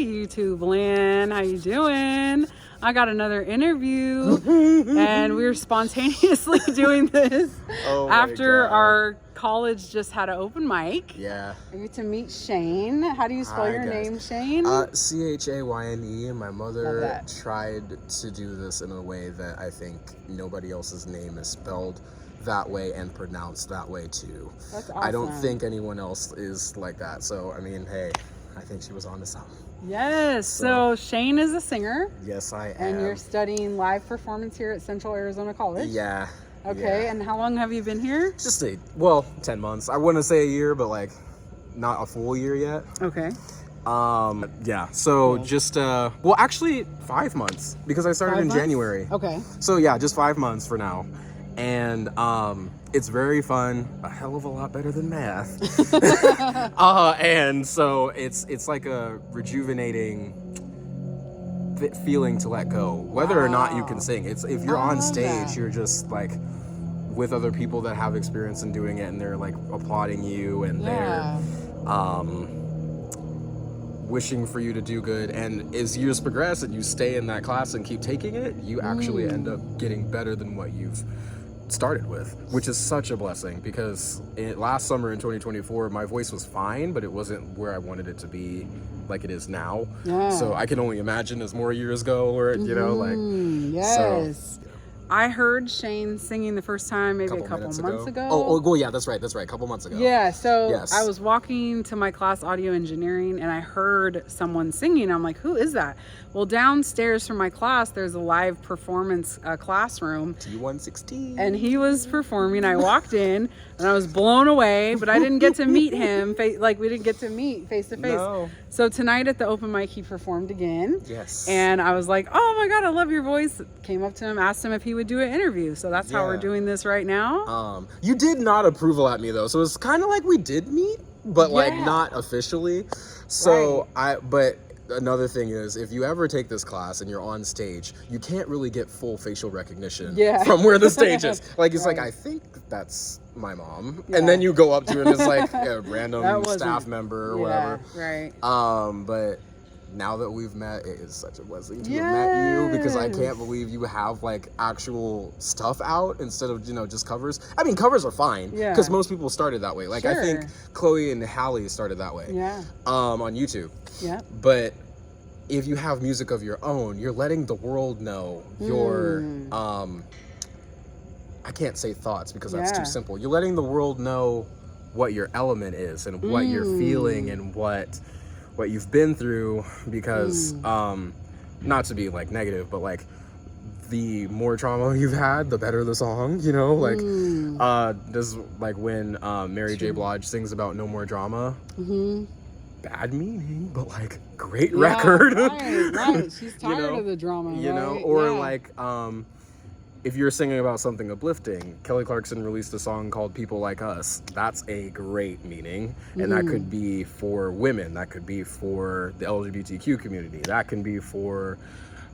Hey, YouTube land, how you doing? I got another interview, and we were spontaneously doing this after our college just had an open mic. Yeah. I get to meet Chayne. How do you spell your name, Chayne? Chayne. And my mother tried to do this in a way that I think nobody else's name is spelled that way and pronounced that way too. That's awesome. I don't think anyone else is like that. So, I mean, hey, I think she was onto something. Yes. So Chayne is a singer. Yes, I am. And you're studying live performance here at Central Arizona College. Yeah. Okay. Yeah. And how long have you been here? Just 10 months. I wouldn't say a year, but like not a full year yet. Okay. Yeah. So just actually 5 months because I started in January. Okay. So yeah, just 5 months for now. And it's very fun, a hell of a lot better than math. And so it's like a rejuvenating feeling to let go, whether or not you can sing. It's if you're on stage, you're just like with other people that have experience in doing it, and they're like applauding you, and they're wishing for you to do good. And as years progress and you stay in that class and keep taking it, you actually end up getting better than what you've started with, which is such a blessing, because last summer in 2024 my voice was fine, but it wasn't where I wanted it to be like it is now. So I can only imagine as more years go, or you know, like yes. So, I heard Chayne singing the first time maybe a couple months ago. Oh, yeah, that's right. A couple months ago. Yeah, so I was walking to my class, audio engineering, and I heard someone singing. I'm like, who is that? Well, downstairs from my class, there's a live performance classroom. T116. And he was performing. I walked in, and I was blown away, but I didn't get to meet him. We didn't get to meet face to face. No. So tonight at the open mic, he performed again. Yes. And I was like, oh my God, I love your voice. Came up to him, asked him if he would do an interview. So that's how we're doing this right now. You did nod approval at me though. So it's kind of like we did meet, but like not officially. So but another thing is, if you ever take this class and you're on stage, you can't really get full facial recognition from where the stage is. Like, it's like, I think that's my mom. And then you go up to her and it's like a random staff member or whatever. Right. But now that we've met, it is such a blessing to have met you, because I can't believe you have like actual stuff out instead of, just covers. I mean, covers are fine because most people started that way. Like I think Chloe and Hallie started that way on YouTube. Yeah. But if you have music of your own, you're letting the world know your I can't say thoughts because that's too simple. You're letting the world know what your element is and what you're feeling and what you've been through, because not to be like negative, but like the more trauma you've had, the better the song, this like when Mary J. Blige sings about no more drama. Bad meaning, but like great record. Right. She's tired of the drama, or like if you're singing about something uplifting, Kelly Clarkson released a song called People Like Us. That's a great meaning. And that could be for women. That could be for the LGBTQ community. That can be for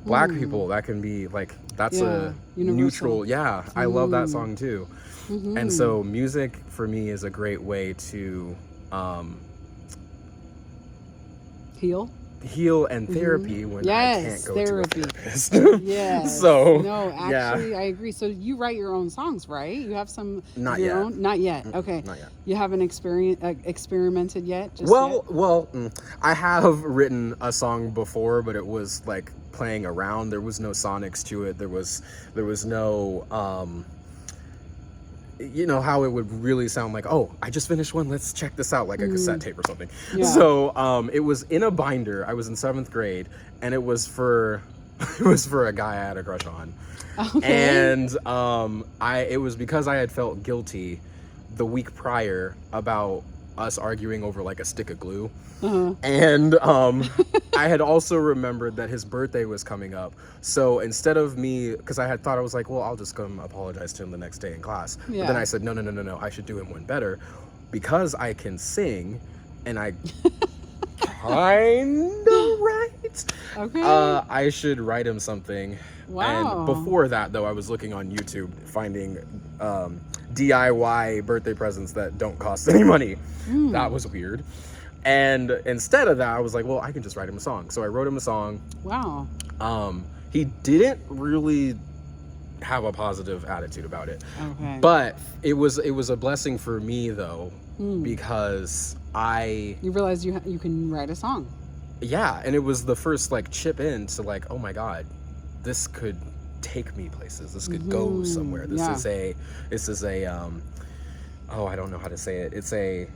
Black people. That can be like, that's a universal. Neutral. I love that song too. And so music for me is a great way to heal and therapy when I can't go to a therapist. So no, actually I agree. So you write your own songs, right? You have some not your yet. Own? Not yet. Okay. Not yet. You haven't experimented yet? I have written a song before, but it was like playing around. There was no sonics to it. There was no how it would really sound like, oh, I just finished one, let's check this out, like a cassette tape or something. So it was in a binder. I was in 7th grade, and it was for a guy I had a crush on. And it was because I had felt guilty the week prior about us arguing over like a stick of glue. And I had also remembered that his birthday was coming up. So instead of me, because I had thought, I was like, well, I'll just come apologize to him the next day in class. But then I said, no, I should do him one better, because I can sing and I kind of write. I should write him something. And before that, though, I was looking on YouTube, finding DIY birthday presents that don't cost any money. That was weird. And instead of that, I was like, well, I can just write him a song. So I wrote him a song. Wow. He didn't really have a positive attitude about it. Okay. But it was a blessing for me though, because you realized you can write a song. Yeah, and it was the first like chip in to like, oh my God, this could take me places. This could go somewhere. This is a I don't know how to say it. It's a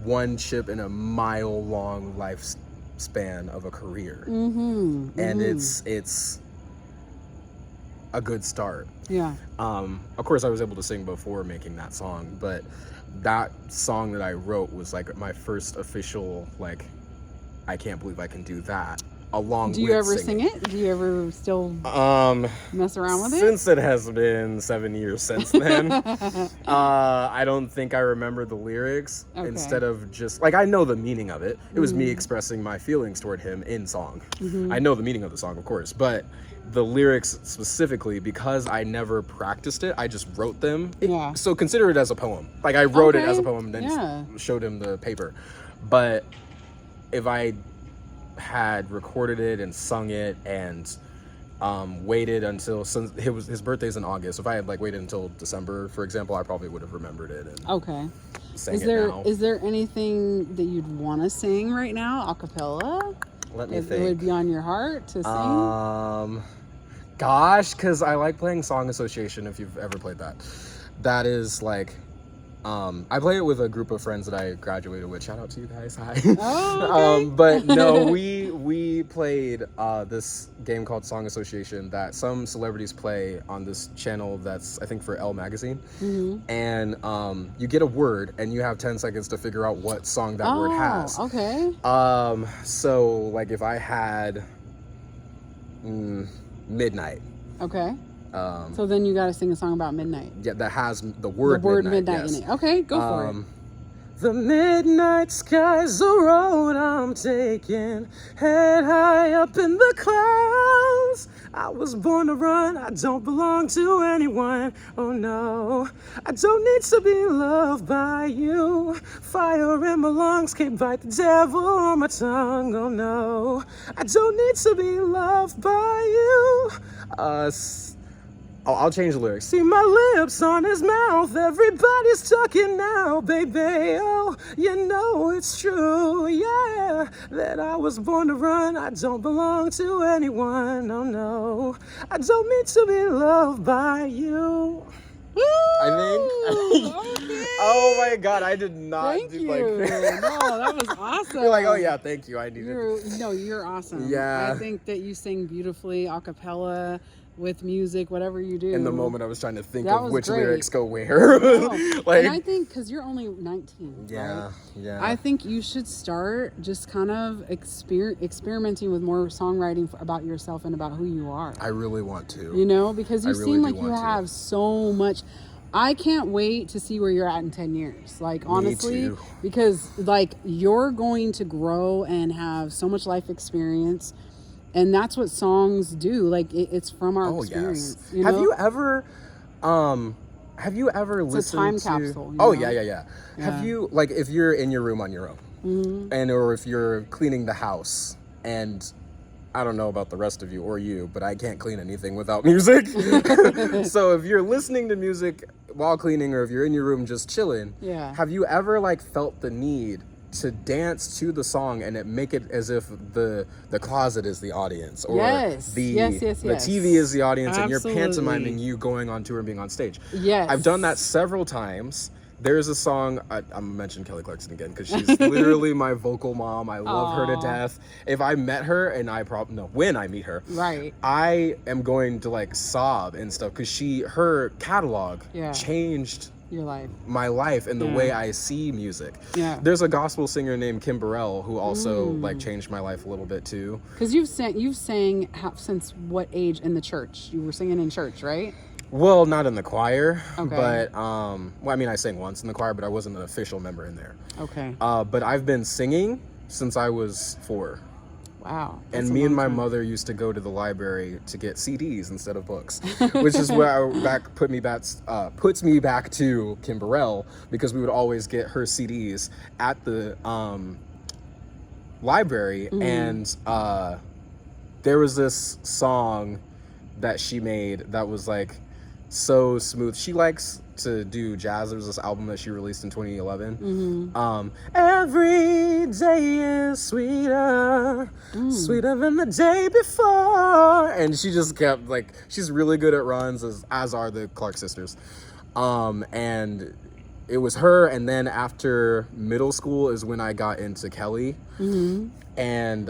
one chip in a mile long lifespan of a career. And it's a good start. Yeah. Of course I was able to sing before making that song, but that song that I wrote was like my first official, like, I can't believe I can do that. Do you ever sing it? Do you ever still mess around with it? Since it has been 7 years since then, I don't think I remember the lyrics. Okay. Instead of just, like, I know the meaning of it. It was me expressing my feelings toward him in song. I know the meaning of the song, of course, but the lyrics specifically, because I never practiced it, I just wrote them. So consider it as a poem. Like, I wrote it as a poem and then showed him the paper. But if I had recorded it and sung it and waited until, since his birthday's in August, if I had like waited until December, for example, I probably would have remembered it and sang it now. Is there anything that you'd want to sing right now, a cappella? Let me think. It would be on your heart to sing? Gosh, because I like playing Song Association, if you've ever played that. That is like, I play it with a group of friends that I graduated with. Shout out to you guys. Hi. Oh, okay. But no, we played this game called Song Association that some celebrities play on this channel that's, I think, for Elle magazine. And you get a word and you have 10 seconds to figure out what song that word has. Okay. So like if I had midnight. Okay. So then you got to sing a song about midnight. Yeah, that has the word midnight in it. Okay, go for it. The midnight sky's the road I'm taking, head high up in the clouds. I was born to run, I don't belong to anyone. Oh no, I don't need to be loved by you. Fire in my lungs can't bite the devil on my tongue. Oh no, I don't need to be loved by you. I'll change the lyrics. See my lips on his mouth, everybody's talking now, baby. Oh, you know it's true, yeah, that I was born to run. I don't belong to anyone, oh no. I don't need to be loved by you. I think. Okay. Oh my God, I did not. Thank you. No, that was awesome. You're like, oh yeah, thank you. I needed. You're awesome. Yeah. I think that you sing beautifully, a cappella, with music, whatever you do. In the moment, I was trying to think of which lyrics go where. Like, and I think because you're only 19. Yeah, right? Yeah. I think you should start just kind of experimenting with more songwriting about yourself and about who you are. I really want to. You know, because you seem like you have so much. I can't wait to see where you're at in 10 years. Like, honestly, because like you're going to grow and have so much life experience. And that's what songs do. Like it's from our experience. Yes. You know? Have you ever listened to? It's a time capsule. Yeah. Have you, like, if you're in your room on your own, and or if you're cleaning the house, and I don't know about the rest of you or you, but I can't clean anything without music. So if you're listening to music while cleaning, or if you're in your room just chilling, have you ever like felt the need to dance to the song and make it as if the closet is the audience, or the TV is the audience? Absolutely. And you're pantomiming you going on tour and being on stage? Yes, I've done that several times. There's a song, I'm gonna mention Kelly Clarkson again because she's literally my vocal mom. I love her to death. If I met her, and when I meet her, right, I am going to like sob and stuff because her catalog changed your life, my life, and the way I see music. Yeah, there's a gospel singer named Kim Burrell who also like changed my life a little bit too. Because you've sang since what age in the church? You were singing in church, right? Well, not in the choir, but well, I mean, I sang once in the choir, but I wasn't an official member in there. Okay. But I've been singing since I was 4. Wow. And me and my mother used to go to the library to get CDs instead of books, which is where puts me back to Kim Burrell, because we would always get her CDs at the library. And there was this song that she made that was like so smooth. She likes to do jazz. There's this album that she released in 2011. Every day is sweeter, sweeter than the day before. And she just kept like, she's really good at runs, as are the Clark sisters. And it was her. And then after middle school is when I got into Kelly. And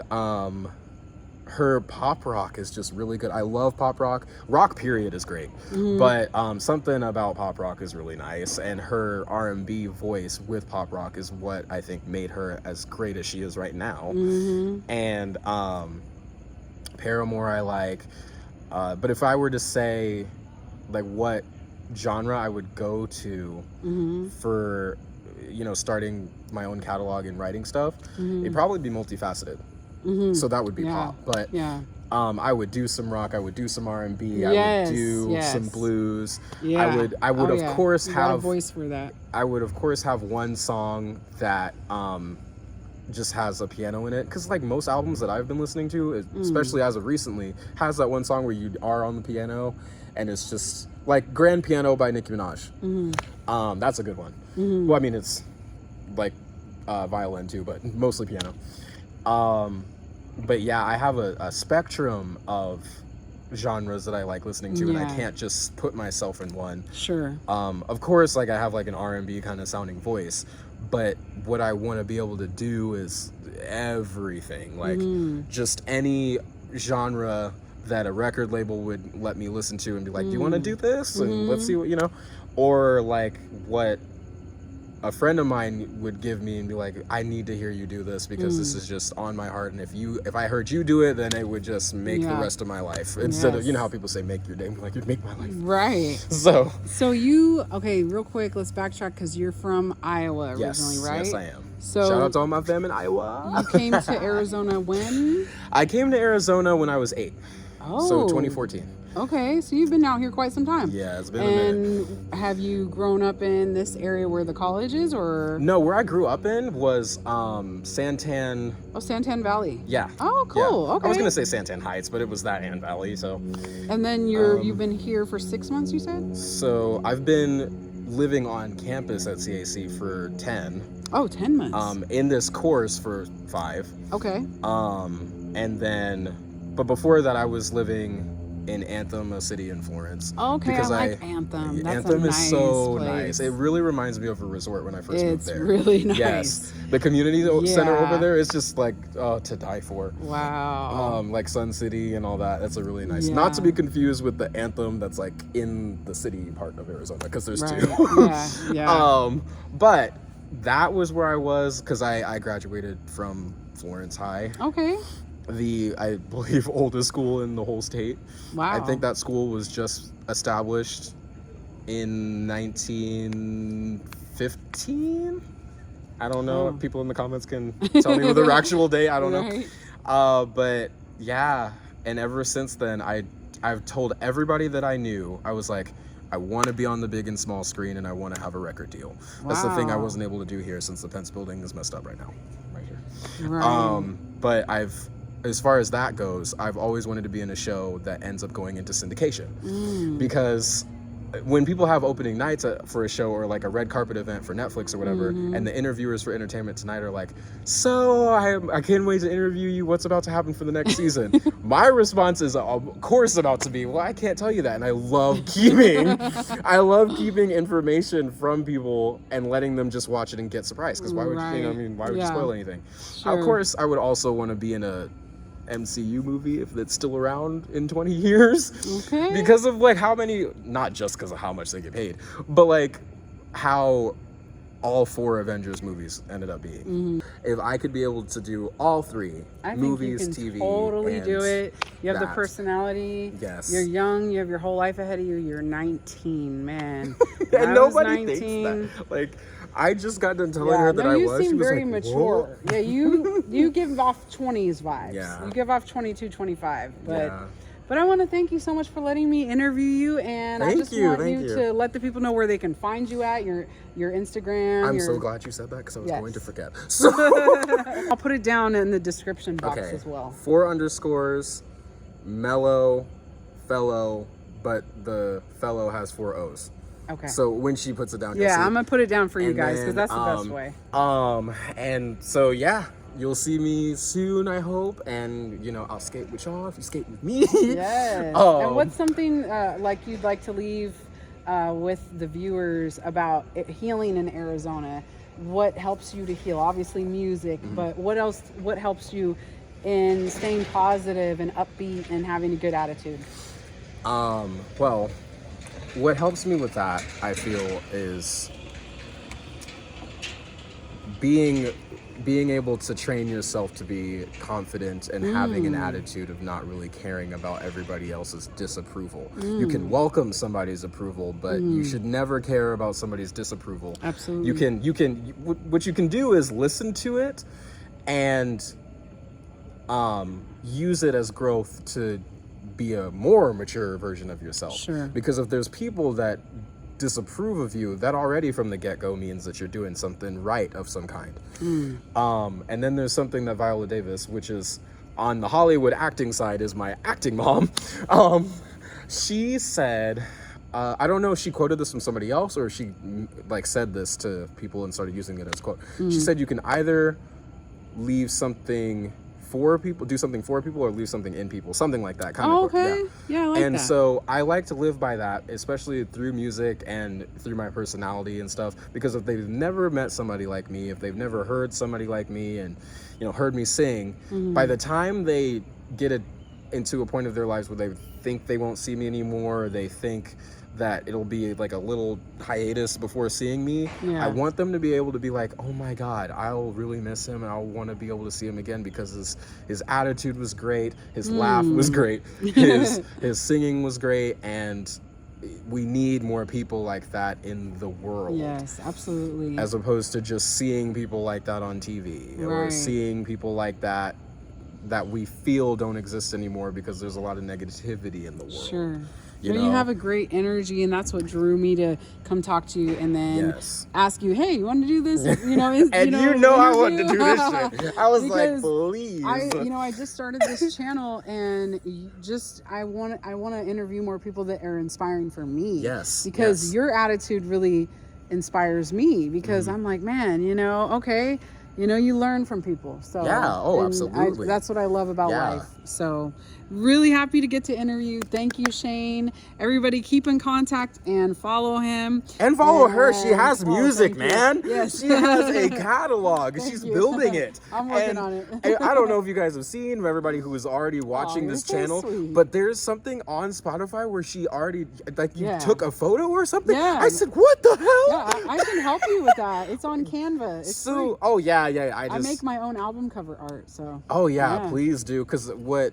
her pop rock is just really good. I love pop rock. Rock period is great. But something about pop rock is really nice. And her R&B voice with pop rock is what I think made her as great as she is right now. And Paramore I like. But if I were to say like what genre I would go to for, you know, starting my own catalog and writing stuff, it'd probably be multifaceted. So that would be pop, but I would do some rock, I would do some R&B, I would do some blues. I would of course have a voice for that. I would of course have one song that just has a piano in it, because like most albums that I've been listening to, especially as of recently, has that one song where you are on the piano, and it's just like Grand Piano by Nicki Minaj. That's a good one. Well, I mean, it's like violin too, but mostly piano. But yeah, I have a spectrum of genres that I like listening to, and I can't just put myself in one. Of course, like I have like an R&B kind of sounding voice, but what I want to be able to do is everything, like just any genre that a record label would let me listen to and be like, do you want to do this? And let's see what, you know, or like what a friend of mine would give me and be like, I need to hear you do this, because this is just on my heart, and if I heard you do it, then it would just make the rest of my life, instead of, you know how people say make your day, like you'd make my life. Right. So you, okay, real quick, let's backtrack, because you're from Iowa originally, right? Yes, I am. So shout out to all my fam in Iowa. You came to Arizona when? I came to Arizona when I was 8. Oh. So 2014. Okay, so you've been out here quite some time. Yeah, it's been a minute. And have you grown up in this area where the college is, or? No, where I grew up in was Santan. Oh, Santan Valley. Yeah. Oh, cool. Yeah. Okay. I was gonna say Santan Heights, but it was that and Valley. So. And then you've been here for 6 months, you said? So I've been living on campus at CAC for 10. Oh, 10 months. In this course for 5. Okay. And then, but before that, I was living in Anthem, a city in Florence. Okay, because I like Anthem. That's Anthem a nice is so place. nice. It really reminds me of a resort when I first moved there. It's really nice. Yes, the community center over there is just like to die for. Wow. Like Sun City and all that. That's a really nice. Not to be confused with the Anthem that's like in the city part of Arizona, because there's two. Yeah. But that was where I was, because I graduated from Florence High. Okay. I believe oldest school in the whole state. Wow. I think that school was just established in 1915. I don't know if people in the comments can tell me the actual date. I don't know. But yeah, and ever since then, I've told everybody that I knew, I was like, I want to be on the big and small screen, and I want to have a record deal. That's the thing I wasn't able to do here, since the Pence building is messed up right now, right here. Right. But as far as that goes, I've always wanted to be in a show that ends up going into syndication, because when people have opening nights for a show, or like a red carpet event for Netflix or whatever, and the interviewers for Entertainment Tonight are like, so I can't wait to interview you, what's about to happen for the next season? My response is, of course about to be, well, I can't tell you that. And I love keeping information from people and letting them just watch it and get surprised, because why would why would you spoil anything? Of course, I would also want to be in a MCU movie if it's still around in 20 years. Okay. Because of like how many, not just because of how much they get paid, but like how all 4 Avengers movies ended up being. If I could be able to do all 3, movies, think you can TV, totally do it. You have the personality. Yes. You're young. You have your whole life ahead of you. You're 19, man. And nobody thinks that. Like, I just got done telling her that I was. You seem very like, mature. whoa. Yeah, you give off 20s vibes. Yeah. You give off 22, 25. But Yeah. But I want to thank you so much for letting me interview you, and I just want you to let the people know where they can find you at, your Instagram. I'm so glad you said that because I was going to forget. So I'll put it down in the description box as well. 4 underscores, mellow, fellow, but the fellow has 4 O's. Okay. So when she puts it down, you'll see. I'm gonna put it down for you guys because that's the best way. And so you'll see me soon, I hope, and I'll skate with y'all if you skate with me. Yes. And what's something like you'd like to leave with the viewers about healing in Arizona? What helps you to heal? Obviously music, but what else? What helps you in staying positive and upbeat and having a good attitude? Well, what helps me with that, I feel, is being able to train yourself to be confident and having an attitude of not really caring about everybody else's disapproval. You can welcome somebody's approval, but you should never care about somebody's disapproval. Absolutely. What you can do is listen to it and use it as growth to be a more mature version of yourself. Sure. Because if there's people that disapprove of you, that already from the get-go means that you're doing something right of some kind. And then there's something that Viola Davis, which is on the Hollywood acting side, is my acting mom. She said, I don't know if she quoted this from somebody else or she said this to people and started using it as a quote. She said you can either leave something for people, do something for people, or leave something in people, something like that kind of. Okay. Yeah, I like that. And so I like to live by that, especially through music and through my personality and stuff, because if they've never met somebody like me, if they've never heard somebody like me and heard me sing, by the time they get into a point of their lives where they think they won't see me anymore, or they think that it'll be like a little hiatus before seeing me, I want them to be able to be like, oh my God, I'll really miss him and I'll want to be able to see him again because his attitude was great, his laugh was great, his singing was great, and we need more people like that in the world. Yes, absolutely. As opposed to just seeing people like that on TV or seeing people like that we feel don't exist anymore because there's a lot of negativity in the world. Sure. You have a great energy, and that's what drew me to come talk to you and then ask you, hey, you want to do this? And I wanted to do this shit. I was like, please. I just started this channel, and I want to interview more people that are inspiring for me. Yes. Because your attitude really inspires me, because I'm like, man, okay. You learn from people. So absolutely. That's what I love about life. So really happy to get to interview. Thank you, Chayne. Everybody keep in contact and follow him. And follow her. She has music, man. Yes. She has a catalog. She's building it. I'm working on it. I don't know if you guys have seen, everybody who is already watching this channel, but there's something on Spotify where she already, you took a photo or something. Yeah. I said, what the hell? Yeah, I can help you with that. It's on Canva. It's free. I make my own album cover art, so. Oh yeah, please do, because what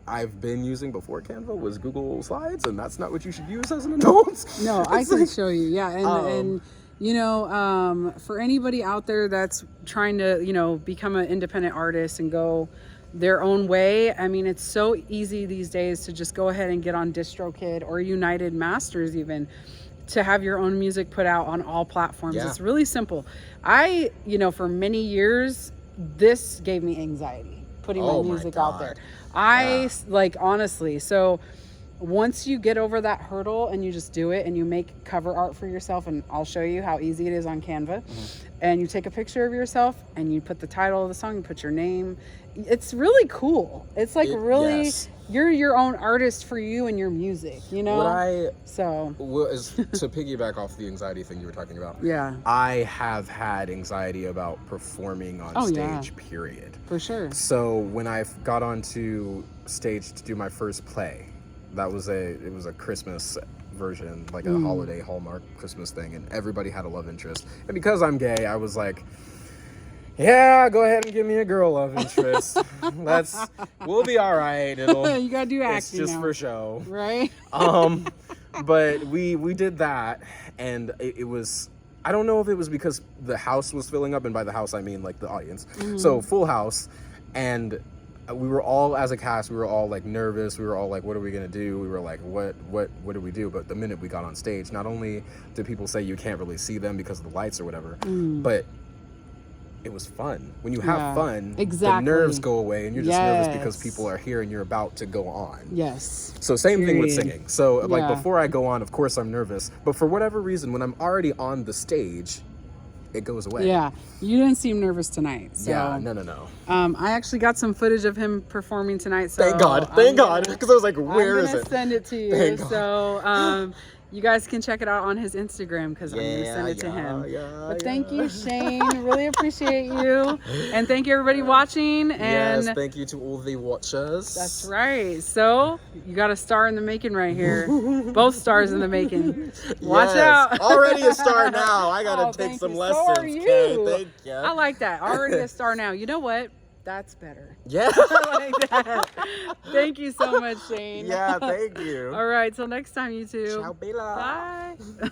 I've been using before Canva was Google Slides, and that's not what you should use as an adult. No, I can show you. Yeah, and for anybody out there that's trying to become an independent artist and go their own way, I mean, it's so easy these days to just go ahead and get on DistroKid or United Masters even, to have your own music put out on all platforms. It's really simple. For many years, this gave me anxiety, putting my music out there. Honestly, so once you get over that hurdle and you just do it and you make cover art for yourself, and I'll show you how easy it is on Canva, and you take a picture of yourself and you put the title of the song, you put your name. It's really cool. It's you're your own artist for you and your music, to piggyback off the anxiety thing you were talking about. Yeah. I have had anxiety about performing on stage, period. For sure. So when I got onto stage to do my first play, it was a Christmas version, like a holiday Hallmark Christmas thing, and everybody had a love interest. And because I'm gay, I was like, yeah, go ahead and give me a girl love interest. We'll be all right. You gotta do acting. It's just for show, right? But we did that, and it was I don't know if it was because the house was filling up, and by the house I mean like the audience. So full house, and we were all, as a cast, we were all like nervous. We were all like, what are we gonna do? We were like, what do we do? But the minute we got on stage, not only did people say you can't really see them because of the lights or whatever, but it was fun. When you have fun, the nerves go away, and you're just nervous because people are here and you're about to go on. Yes. So same thing with singing. So like before I go on, of course I'm nervous, but for whatever reason, when I'm already on the stage, it goes away. Yeah, you didn't seem nervous tonight. So. Yeah, no. I actually got some footage of him performing tonight. So thank God, because I was like, where is it? I'm gonna send it to you. Thank God. So you guys can check it out on his Instagram because I'm gonna send it to him. But thank you, Chayne. Really appreciate you, and thank you everybody watching. And yes, thank you to all the watchers. That's right. So you got a star in the making right here. Both stars in the making. Watch out. Already a star now. I gotta take some lessons. So are you. Okay, thank you. I like that. Already a star now. You know what? That's better. Yeah. I like that. Thank you so much, Chayne. Yeah, thank you. All right, till next time, you two. Ciao, Bella. Bye.